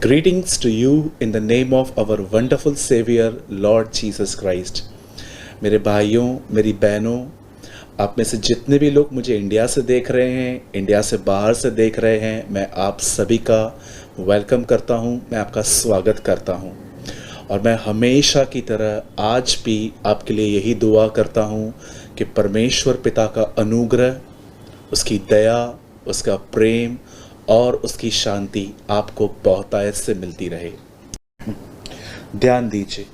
Greetings to you in the name of our wonderful Savior, Lord Jesus Christ. मेरे भाइयों, मेरी बहनों, आप में से जितने भी लोग मुझे इंडिया से देख रहे हैं, इंडिया से बाहर से देख रहे हैं, मैं आप सभी का वेलकम करता हूं, मैं आपका स्वागत करता हूं। और मैं हमेशा की तरह आज भी आपके लिए यही दुआ करता हूं कि परमेश्वर पिता का अनुग्रह, उसकी दया, उसका प्रेम और उसकी शांति आपको बहुतायत से मिलती रहे। ध्यान दीजिए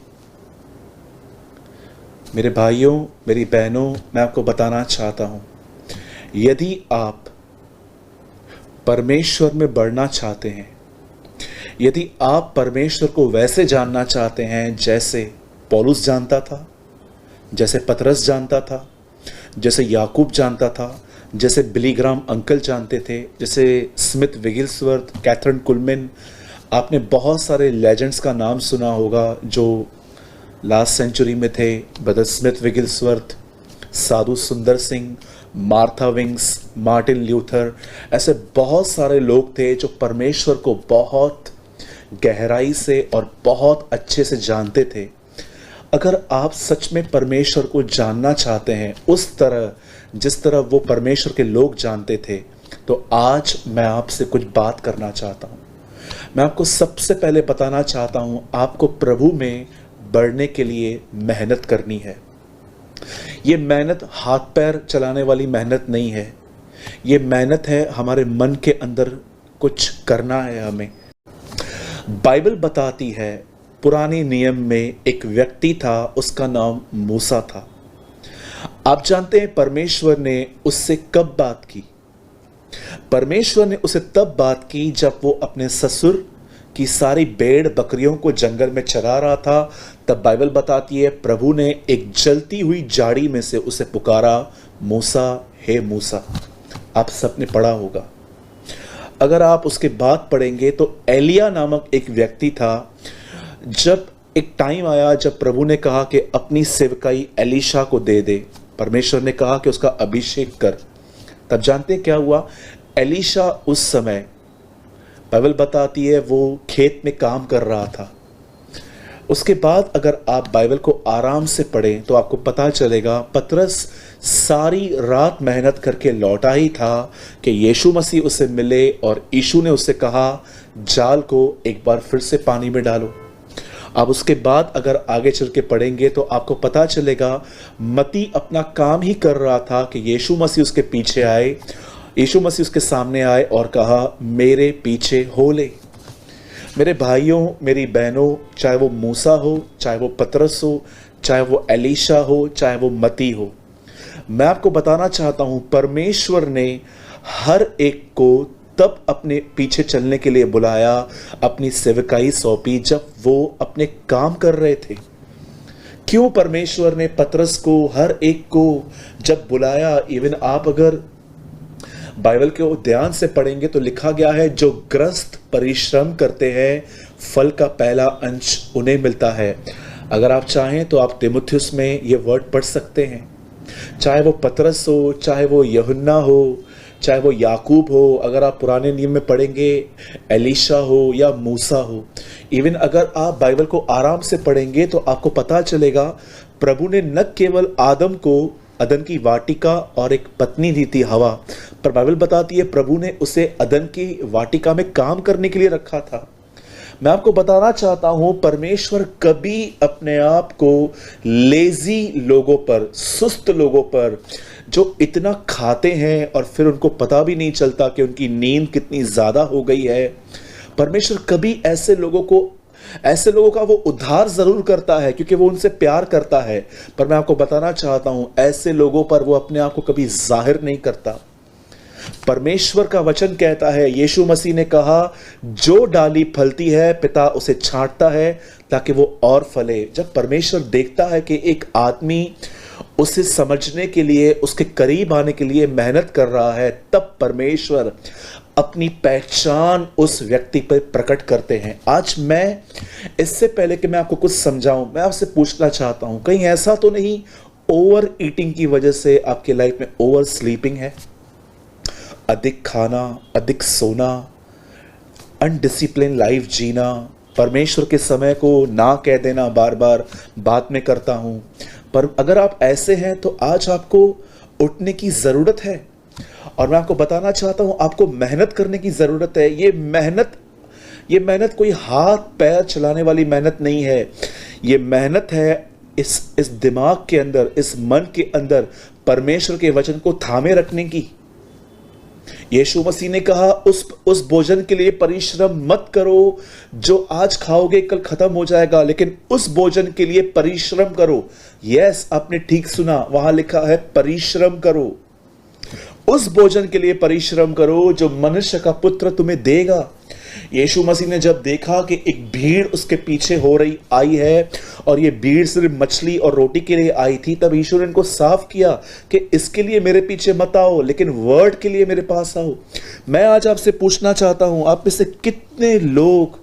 मेरे भाइयों, मेरी बहनों, मैं आपको बताना चाहता हूं, यदि आप परमेश्वर में बढ़ना चाहते हैं, यदि आप परमेश्वर को वैसे जानना चाहते हैं जैसे पौलुस जानता था, जैसे पतरस जानता था, जैसे याकूब जानता था, जैसे बिली ग्राम अंकल जानते थे, जैसे स्मिथ विगिल्सवर्थ, कैथरीन कुलमैन, आपने बहुत सारे लेजेंड्स का नाम सुना होगा जो लास्ट सेंचुरी में थे। ब्रदर स्मिथ विगिल्सवर्थ, साधु सुंदर Singh, Martha wings, Martin Luther, ऐसे बहुत सारे लोग थे जो परमेश्वर को बहुत गहराई से और बहुत अच्छे से जानते थे। अगर आप सच में परमेश्वर को जानना चाहते हैं उस तरह जिस तरह वो परमेश्वर के लोग जानते थे, तो आज मैं आपसे कुछ बात करना चाहता हूँ। मैं आपको सबसे पहले बताना चाहता हूँ, आपको प्रभु में बढ़ने के लिए मेहनत करनी है। ये मेहनत हाथ पैर चलाने वाली मेहनत नहीं है, ये मेहनत है हमारे मन के अंदर कुछ करना है हमें। बाइबल बताती है, पुराने नियम में एक व्यक्ति था, उसका नाम मूसा था। आप जानते हैं परमेश्वर ने उससे कब बात की? परमेश्वर ने उसे तब बात की जब वो अपने ससुर की सारी भेड़ बकरियों को जंगल में चरा रहा था। तब बाइबल बताती है, प्रभु ने एक जलती हुई झाड़ी में से उसे पुकारा, मूसा, हे मूसा। आप सबने पढ़ा होगा। अगर आप उसके बाद पढ़ेंगे तो एलिया नामक एक व्यक्ति था। जब एक टाइम आया जब प्रभु ने कहा कि अपनी सेवकाई एलीशा को दे दे, परमेश्वर ने कहा कि उसका अभिषेक कर, तब जानते हैं क्या हुआ? एलीशा उस समय, बाइबल बताती है, वो खेत में काम कर रहा था। उसके बाद अगर आप बाइबल को आराम से पढ़ें तो आपको पता चलेगा, पतरस सारी रात मेहनत करके लौटा ही था कि यीशु मसीह उसे मिले और यीशु ने उससे कहा, जाल को एक बार फिर से पानी में डालो। अब उसके बाद अगर आगे चल के पढ़ेंगे तो आपको पता चलेगा, मती अपना काम ही कर रहा था कि यीशु मसीह उसके पीछे आए, यीशु मसीह उसके सामने आए और कहा, मेरे पीछे हो ले। मेरे भाइयों, मेरी बहनों, चाहे वो मूसा हो, चाहे वो पतरस हो, चाहे वो एलीशा हो, चाहे वो मती हो, मैं आपको बताना चाहता हूं, परमेश्वर ने हर एक को तब अपने पीछे चलने के लिए बुलाया, अपनी सेवकाई सौंपी जब वो अपने काम कर रहे थे। क्यों परमेश्वर ने पतरस को, हर एक को जब बुलाया? इवन आप अगर बाइबल के ध्यान से पढ़ेंगे तो लिखा गया है, जो ग्रस्त परिश्रम करते हैं फल का पहला अंश उन्हें मिलता है। अगर आप चाहें तो आप तीमुथियुस में ये वर्ड पढ़ सकते हैं। चाहे वो पतरस हो, चाहे वो यूहन्ना हो, चाहे वो याकूब हो, अगर आप पुराने नियम में पढ़ेंगे एलीशा हो या मूसा हो, इवन अगर आप बाइबल को आराम से पढ़ेंगे तो आपको पता चलेगा, प्रभु ने न केवल आदम को अदन की वाटिका और एक पत्नी दी थी हवा, पर बाइबल बताती है प्रभु ने उसे अदन की वाटिका में काम करने के लिए रखा था। मैं आपको बताना चाहता हूं, परमेश्वर कभी अपने आप को लेजी लोगों पर, सुस्त लोगों पर, जो इतना खाते हैं और फिर उनको पता भी नहीं चलता कि उनकी नींद कितनी ज्यादा हो गई है, परमेश्वर कभी ऐसे लोगों का वो उद्धार जरूर करता है क्योंकि वो उनसे प्यार करता है। पर मैं आपको बताना चाहता हूं, ऐसे लोगों पर वो अपने आप को कभी जाहिर नहीं करता। परमेश्वर का वचन कहता है, यीशु मसीह ने कहा, जो डाली फलती है पिता उसे छांटता है ताकि वो और फले। जब परमेश्वर देखता है कि एक आदमी उसे समझने के लिए, उसके करीब आने के लिए मेहनत कर रहा है, तब परमेश्वर अपनी पहचान उस व्यक्ति पर प्रकट करते हैं। आज मैं, इससे पहले कि मैं आपको कुछ समझाऊं, मैं आपसे पूछना चाहता हूं, कहीं ऐसा तो नहीं ओवर ईटिंग की वजह से आपकी लाइफ में ओवर स्लीपिंग है? अधिक खाना, अधिक सोना, अनडिसिप्लिन लाइफ जीना, परमेश्वर के समय को ना कह देना, बार बार बाद में करता हूँ। पर अगर आप ऐसे हैं तो आज आपको उठने की ज़रूरत है, और मैं आपको बताना चाहता हूँ आपको मेहनत करने की ज़रूरत है। ये मेहनत कोई हाथ पैर चलाने वाली मेहनत नहीं है। ये मेहनत है इस दिमाग के अंदर, इस मन के अंदर परमेश्वर के वचन को थामे रखने की। यीशु मसीह ने कहा उस भोजन के लिए परिश्रम मत करो जो आज खाओगे कल खत्म हो जाएगा, लेकिन उस भोजन के लिए परिश्रम करो। यस, आपने ठीक सुना, वहां लिखा है परिश्रम करो। उस भोजन के लिए परिश्रम करो जो मनुष्य का पुत्र तुम्हें देगा। यीशु मसीह ने जब देखा कि एक भीड़ उसके पीछे हो रही आई है और ये भीड़ सिर्फ मछली और रोटी के लिए आई थी, तब यीशु ने इनको साफ किया कि इसके लिए मेरे पीछे मत आओ, लेकिन वर्ड के लिए मेरे पास आओ। मैं आज आपसे पूछना चाहता हूं, आप में से कितने लोग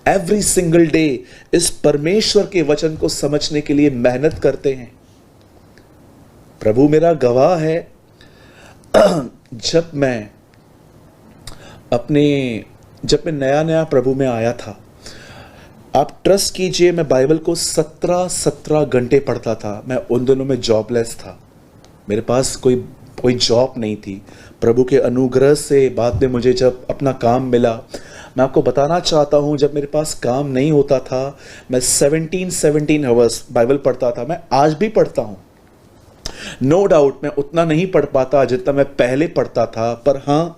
एवरी सिंगल डे इस परमेश्वर के वचन को समझने के लिए मेहनत करते हैं? प्रभु मेरा गवाह है, जब मैं नया नया प्रभु में आया था, आप ट्रस्ट कीजिए, मैं बाइबल को 17 घंटे पढ़ता था। मैं उन दिनों में जॉबलेस था, मेरे पास कोई जॉब नहीं थी। प्रभु के अनुग्रह से बाद में मुझे जब अपना काम मिला, मैं आपको बताना चाहता हूं, जब मेरे पास काम नहीं होता था मैं 17 आवर्स बाइबल पढ़ता था। मैं आज भी पढ़ता हूं, नो डाउट मैं उतना नहीं पढ़ पाता जितना मैं पहले पढ़ता था, पर हाँ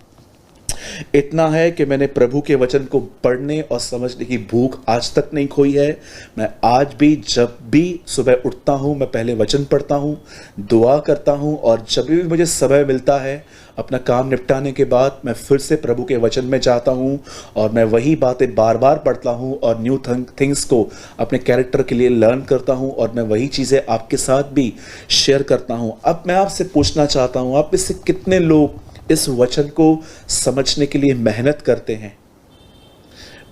इतना है कि मैंने प्रभु के वचन को पढ़ने और समझने की भूख आज तक नहीं खोई है। मैं आज भी जब भी सुबह उठता हूँ मैं पहले वचन पढ़ता हूँ, दुआ करता हूँ, और जब भी मुझे समय मिलता है अपना काम निपटाने के बाद मैं फिर से प्रभु के वचन में जाता हूँ और मैं वही बातें बार बार पढ़ता हूँ और न्यू थिंग्स को अपने कैरेक्टर के लिए लर्न करता हूँ, और मैं वही चीज़ें आपके साथ भी शेयर करता हूँ। अब मैं आपसे पूछना चाहता हूँ, आप में से कितने लोग इस वचन को समझने के लिए मेहनत करते हैं?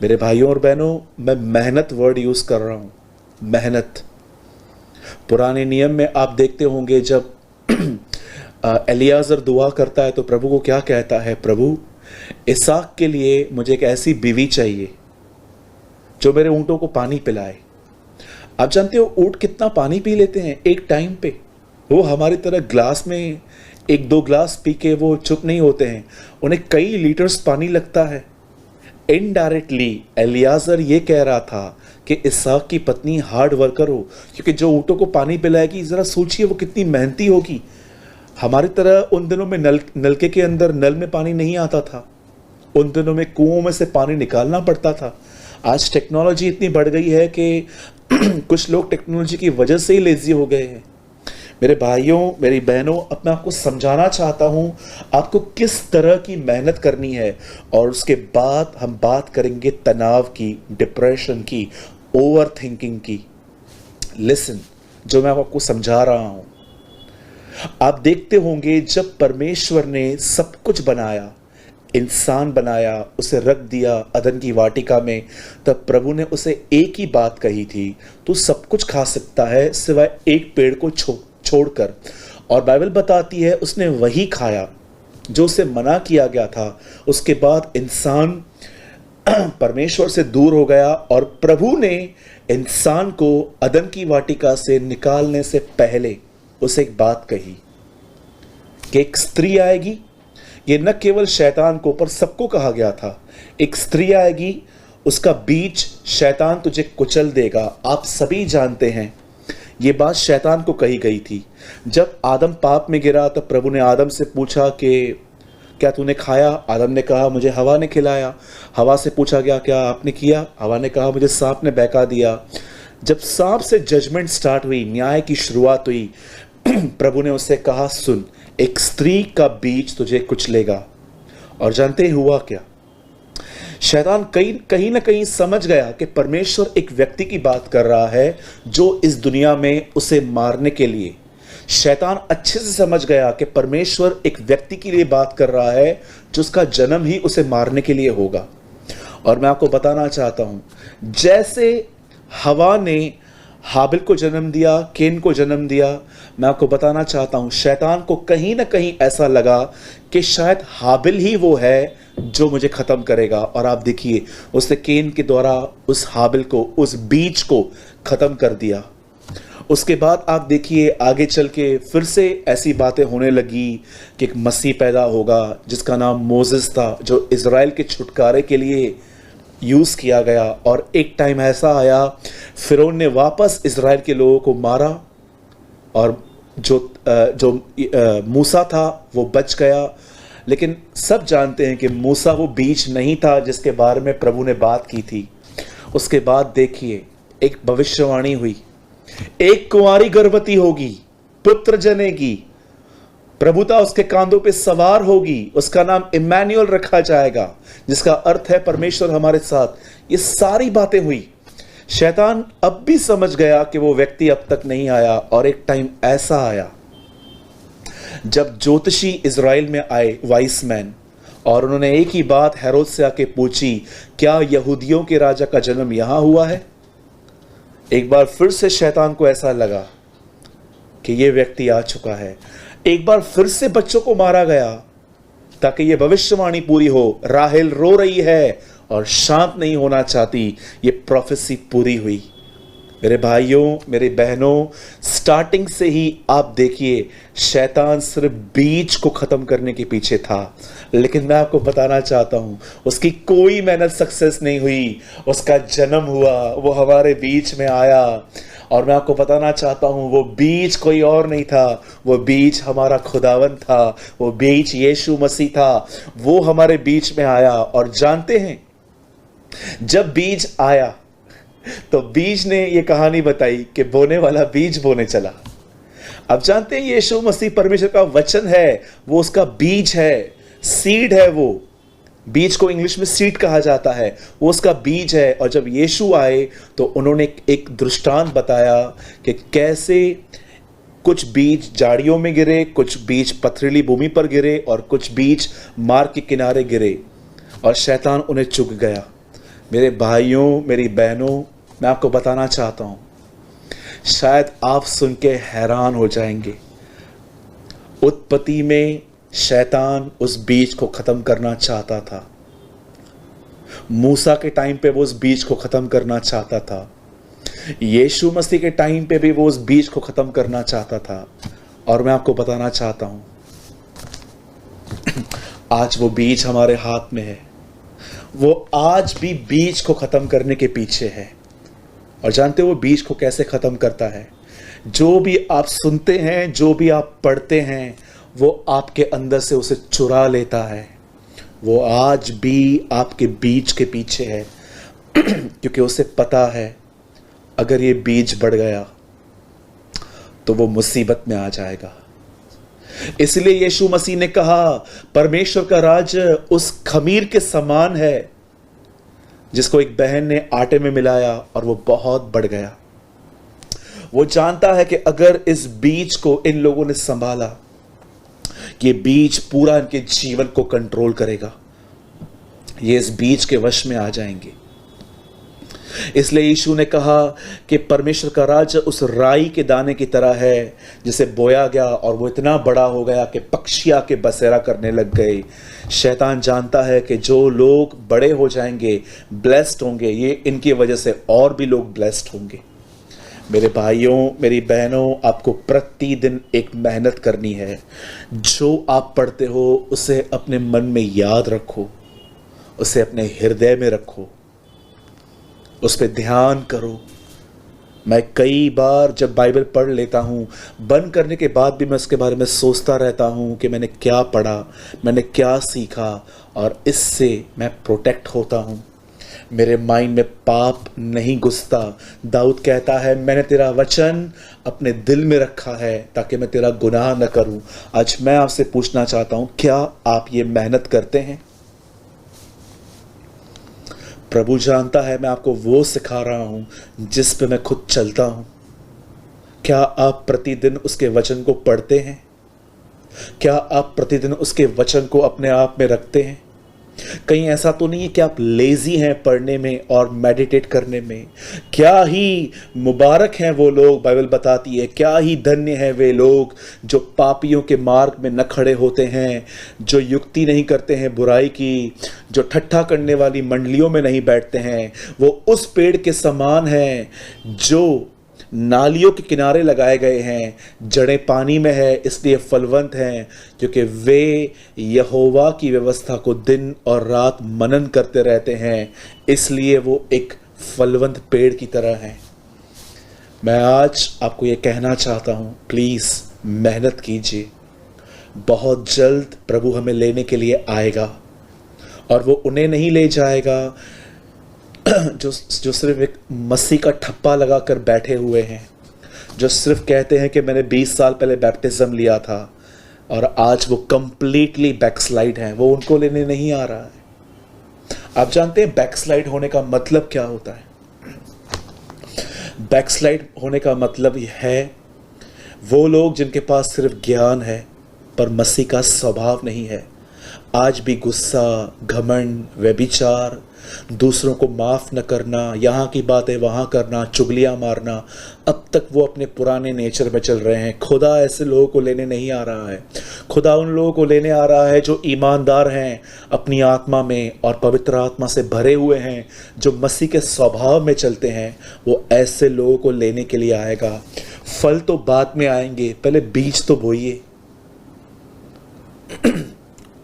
मेरे भाइयों और बहनों, मैं मेहनत वर्ड यूज कर रहा हूं, मेहनत। पुराने नियम में आप देखते होंगे जब एलियाजर दुआ करता है तो प्रभु को क्या कहता है? प्रभु, इसहाक के लिए मुझे एक ऐसी बीवी चाहिए जो मेरे ऊंटों को पानी पिलाए। आप जानते हो ऊंट कितना पानी पी लेते हैं एक टाइम पे? वो हमारी तरह ग्लास में 1-2 ग्लास पी के वो चुप नहीं होते हैं, उन्हें कई लीटर्स पानी लगता है। इनडायरेक्टली एलियाजर ये कह रहा था कि इसहाक की पत्नी हार्ड वर्कर हो, क्योंकि जो ऊँटों को पानी पिलाएगी, जरा सोचिए वो कितनी मेहनती होगी। हमारी तरह उन दिनों में नलके के अंदर नल में पानी नहीं आता था, उन दिनों में कुओं में से पानी निकालना पड़ता था। आज टेक्नोलॉजी इतनी बढ़ गई है कि कुछ लोग टेक्नोलॉजी की वजह से ही लेजी हो गए हैं। मेरे भाइयों, मेरी बहनों, अब मैं आपको समझाना चाहता हूं आपको किस तरह की मेहनत करनी है, और उसके बाद हम बात करेंगे तनाव की, डिप्रेशन की, ओवर थिंकिंग की। लिसन, जो मैं आपको समझा रहा हूं, आप देखते होंगे जब परमेश्वर ने सब कुछ बनाया, इंसान बनाया, उसे रख दिया अदन की वाटिका में, तब प्रभु ने उसे एक ही बात कही थी, तू सब कुछ खा सकता है सिवाय एक पेड़ को छोड़कर। और बाइबल बताती है उसने वही खाया जो उसे मना किया गया था। उसके बाद इंसान परमेश्वर से दूर हो गया, और प्रभु ने इंसान को अदन की वाटिका से निकालने से पहले उसे एक बात कही कि एक स्त्री आएगी। ये न केवल शैतान को पर सबको कहा गया था, एक स्त्री आएगी, उसका बीज शैतान तुझे कुचल देगा। आप सभी जानते हैं ये बात शैतान को कही गई थी। जब आदम पाप में गिरा तब प्रभु ने आदम से पूछा कि क्या तूने खाया? आदम ने कहा मुझे हवा ने खिलाया। हवा से पूछा गया क्या आपने किया? हवा ने कहा मुझे सांप ने बहका दिया। जब सांप से जजमेंट स्टार्ट हुई, न्याय की शुरुआत हुई, प्रभु ने उससे कहा सुन, एक स्त्री का बीज तुझे कुचलेगा। और जानते हुआ क्या? शैतान कहीं ना कहीं समझ गया कि परमेश्वर एक व्यक्ति की बात कर रहा है जो इस दुनिया में उसे मारने के लिए। शैतान अच्छे से समझ गया कि परमेश्वर एक व्यक्ति के लिए बात कर रहा है जो उसका जन्म ही उसे मारने के लिए होगा। और मैं आपको बताना चाहता हूं, जैसे हवा ने हाबिल को जन्म दिया, केन को जन्म दिया। मैं आपको बताना चाहता हूं, शैतान को कहीं ना कहीं ऐसा लगा कि शायद हाबिल ही वो है जो मुझे खत्म करेगा। और आप देखिए, उसने केन के द्वारा उस हाबिल को, उस बीज को खत्म कर दिया। उसके बाद आप देखिए आगे चल के फिर से ऐसी बातें होने लगी कि एक मसीह पैदा होगा जिसका नाम मोसेस था, जो इज़राइल के छुटकारे के लिए यूज़ किया गया। और एक टाइम ऐसा आया, फिरौन ने वापस इज़राइल के लोगों को मारा और जो मूसा था वो बच गया। लेकिन सब जानते हैं कि मूसा वो बीज नहीं था जिसके बारे में प्रभु ने बात की थी। उसके बाद देखिए एक भविष्यवाणी हुई, एक कुंवारी गर्भवती होगी, पुत्र जनेगी, प्रभुता उसके कांधों पे सवार होगी, उसका नाम इम्मानुएल रखा जाएगा, जिसका अर्थ है परमेश्वर हमारे साथ। ये सारी बातें हुई। शैतान अब भी समझ गया कि वो व्यक्ति अब तक नहीं आया। और एक टाइम ऐसा आया जब ज्योतिषी इज़राइल में आए, वाइस मैन, और उन्होंने एक ही बात हेरोद से आके पूछी, क्या यहूदियों के राजा का जन्म यहां हुआ है? एक बार फिर से शैतान को ऐसा लगा कि यह व्यक्ति आ चुका है। एक बार फिर से बच्चों को मारा गया ताकि यह भविष्यवाणी पूरी हो, राहेल रो रही है और शांत नहीं होना चाहती। ये प्रोफेसी पूरी हुई। मेरे भाइयों, मेरी बहनों, स्टार्टिंग से ही आप देखिए शैतान सिर्फ बीज को खत्म करने के पीछे था। लेकिन मैं आपको बताना चाहता हूं, उसकी कोई मेहनत सक्सेस नहीं हुई। उसका जन्म हुआ, वो हमारे बीच में आया। और मैं आपको बताना चाहता हूं, वो बीज कोई और नहीं था, वो बीज हमारा खुदावन था, वो बीज यीशु मसीह था। वो हमारे बीच में आया। और जानते हैं, जब बीज आया तो बीज ने ये कहानी बताई कि बोने वाला बीज बोने चला। अब जानते हैं यीशु मसीह परमेश्वर का वचन है, वो उसका बीज है, सीड है। वो बीज को इंग्लिश में सीड कहा जाता है, वो उसका बीज है। और जब यीशु आए तो उन्होंने एक दृष्टांत बताया कि कैसे कुछ बीज झाड़ियों में गिरे, कुछ बीज पथरीली भूमि पर गिरे और कुछ बीज मार्ग के किनारे गिरे और शैतान उन्हें चुग गया। मेरे भाइयों, मेरी बहनों, मैं आपको बताना चाहता हूं, शायद आप सुन के हैरान हो जाएंगे। उत्पत्ति में शैतान उस बीज को खत्म करना चाहता था। मूसा के टाइम पे वो उस बीज को खत्म करना चाहता था। यीशु मसीह के टाइम पे भी वो उस बीज को खत्म करना चाहता था। और मैं आपको बताना चाहता हूं, आज वो बीज हमारे हाथ में है। वो आज भी बीज को खत्म करने के पीछे है। और जानते हो वो बीज को कैसे खत्म करता है? जो भी आप सुनते हैं, जो भी आप पढ़ते हैं, वो आपके अंदर से उसे चुरा लेता है। वो आज भी आपके बीज के पीछे है क्योंकि उसे पता है अगर ये बीज बढ़ गया तो वो मुसीबत में आ जाएगा। इसलिए यीशु मसीह ने कहा, परमेश्वर का राज्य उस खमीर के समान है जिसको एक बहन ने आटे में मिलाया और वो बहुत बढ़ गया। वो जानता है कि अगर इस बीज को इन लोगों ने संभाला, ये बीज पूरा इनके जीवन को कंट्रोल करेगा, ये इस बीज के वश में आ जाएंगे। इसलिए यीशु ने कहा कि परमेश्वर का राज्य उस राई के दाने की तरह है जिसे बोया गया और वो इतना बड़ा हो गया कि पक्षी आके बसेरा करने लग गए। शैतान जानता है कि जो लोग बड़े हो जाएंगे, ब्लेस्ड होंगे, ये इनकी वजह से और भी लोग ब्लेस्ड होंगे। मेरे भाइयों, मेरी बहनों, आपको प्रतिदिन एक मेहनत करनी है। जो आप पढ़ते हो उसे अपने मन में याद रखो, उसे अपने हृदय में रखो, उस पर ध्यान करो। मैं कई बार जब बाइबल पढ़ लेता हूँ, बंद करने के बाद भी मैं उसके बारे में सोचता रहता हूँ कि मैंने क्या पढ़ा, मैंने क्या सीखा, और इससे मैं प्रोटेक्ट होता हूँ। मेरे माइंड में पाप नहीं घुसता। दाऊद कहता है, मैंने तेरा वचन अपने दिल में रखा है ताकि मैं तेरा गुनाह न करूँ। आज मैं आपसे पूछना चाहता हूँ, क्या आप ये मेहनत करते हैं? प्रभु जानता है मैं आपको वो सिखा रहा हूं जिस पे मैं खुद चलता हूं। क्या आप प्रतिदिन उसके वचन को पढ़ते हैं? क्या आप प्रतिदिन उसके वचन को अपने आप में रखते हैं? कहीं ऐसा तो नहीं है कि आप लेजी हैं पढ़ने में और मेडिटेट करने में? क्या ही मुबारक हैं वो लोग, बाइबल बताती है, क्या ही धन्य हैं वे लोग जो पापियों के मार्ग में न खड़े होते हैं, जो युक्ति नहीं करते हैं बुराई की, जो ठट्ठा करने वाली मंडलियों में नहीं बैठते हैं। वो उस पेड़ के समान हैं जो नालियों के किनारे लगाए गए हैं, जड़ें पानी में है इसलिए फलवंत हैं, क्योंकि वे यहोवा की व्यवस्था को दिन और रात मनन करते रहते हैं, इसलिए वो एक फलवंत पेड़ की तरह हैं। मैं आज आपको ये कहना चाहता हूँ, प्लीज़ मेहनत कीजिए। बहुत जल्द प्रभु हमें लेने के लिए आएगा, और वो उन्हें नहीं ले जाएगा जो सिर्फ एक मसीह का ठप्पा लगाकर बैठे हुए हैं, जो सिर्फ कहते हैं कि मैंने 20 साल पहले बैप्टिज्म लिया था और आज वो कंप्लीटली बैकस्लाइड हैं। वो उनको लेने नहीं आ रहा है। आप जानते हैं बैकस्लाइड होने का मतलब क्या होता है? बैकस्लाइड होने का मतलब यह है, वो लोग जिनके पास सिर्फ ज्ञान है पर मसीह का स्वभाव नहीं है, आज भी गुस्सा, घमंड, व्यभिचार, दूसरों को माफ़ न करना, यहाँ की बातें वहाँ करना, चुगलियाँ मारना, अब तक वो अपने पुराने नेचर में चल रहे हैं। खुदा ऐसे लोगों को लेने नहीं आ रहा है। खुदा उन लोगों को लेने आ रहा है जो ईमानदार हैं अपनी आत्मा में और पवित्र आत्मा से भरे हुए हैं, जो मसीह के स्वभाव में चलते हैं। वो ऐसे लोगों को लेने के लिए आएगा। फल तो बाद में आएंगे, पहले बीज तो बोइए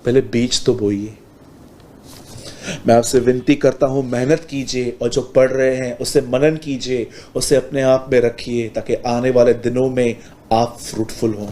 पहले बीज तो बोइए। मैं आपसे विनती करता हूं, मेहनत कीजिए और जो पढ़ रहे हैं उसे मनन कीजिए, उसे अपने आप में रखिए, ताकि आने वाले दिनों में आप फ्रूटफुल हों।